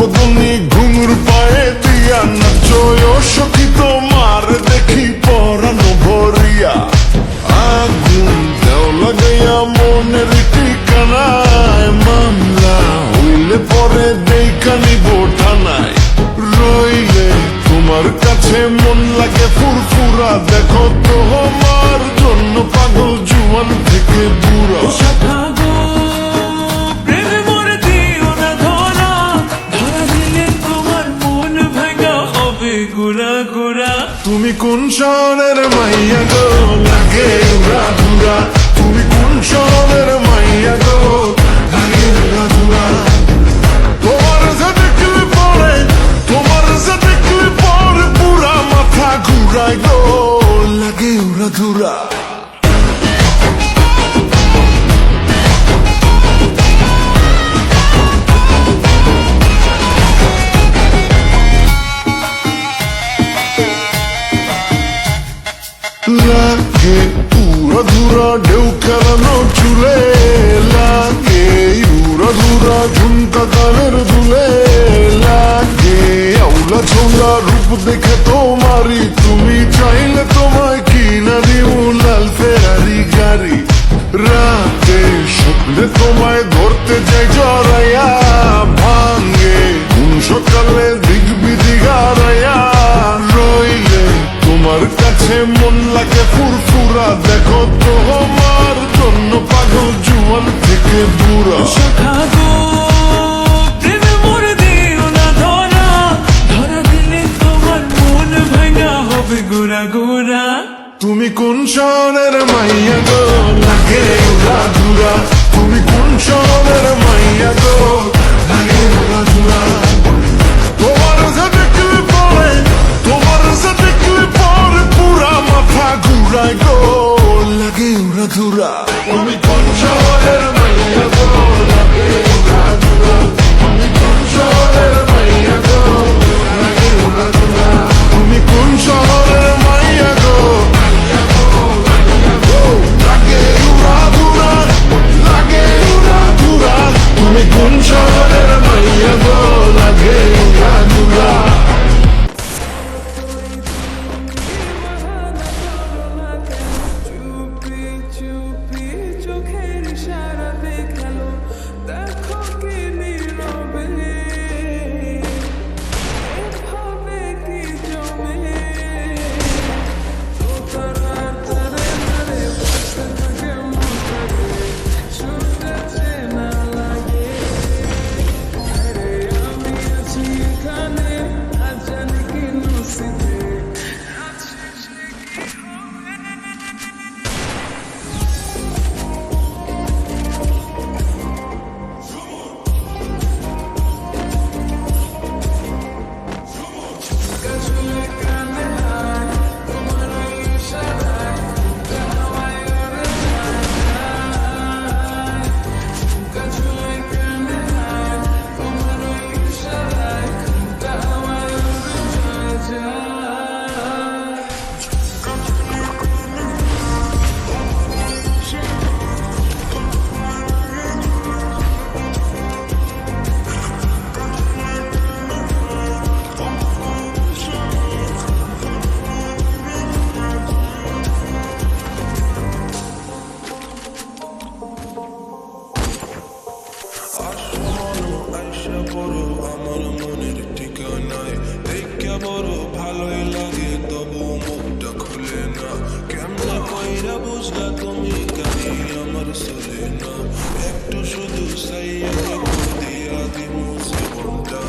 উদ্বোধনী ঘুঙুর পায়ে দিয়া নাচো সখী তোমার দেখি পরানো ভরিয়া আগুন দেও লাগাইয়া মনের ঠিকানায় মামলা হইলে পরে দেখা নিব থানায় রইলে তোমার কাছে মন লাগে ফুরফুরা দেখো তোমার জন্য পাগল জুয়ান থেকে বুড়া তুমি কোন শহরের মাইয়া গো লাগে উড়া ধুরা তুমি কোন শহরের মাইয়া গো লাগে উড়া ধুরা তোমার যে দেখলে পরে পুরা মাথা ঘুরায় গো লাগে উড়া ধুরা লাগে উড়া ধুরা ঢেউ খেলানো চুলে লাগে উড়া ধুরা ঝুমকা কানের দুলে লাগে আউলা ছোলা রূপ দেখে তোমারি তুমি চাইলে তোমায় কিনা দিব লাল ফেরারি গাড়ি রাতে স্বপ্নে তোমায় ধরতে যাই জড়াইয়া ভাঙ্গে কোন সকালে দিক বিধি গাড়াইয়া রইলে তোমার কাছে মন লাগে ফুরফুরা দেখো তোমার জন্য পাগল জুয়ান থেকে বুড়া তুমি কোন শহরের মাইয়া গো লাগে উড়া ধুরা তুমি কোন শহরের মাইয়া গো লাগে উড়া ধুরা তোমার যে দেখলে পরে পুরা মাথা ঘুরায় গো লাগে উড়া ধুরা তুমি কোন শহরের মাইয়া গো লাগে উড়া ধুরা তুমি কোন শহরের মাইয়া গো লাগে উড়া ধুরা তুমি কোন শহরের মাইয়া গো লাগে উড়া ধুরা লাগে উড়া ধুরা তুমি কোন শহরের মাইয়া গো লাগে উড়া ধুরা একটু শুধু সাইয়া দিয়া দিমু জীবনটা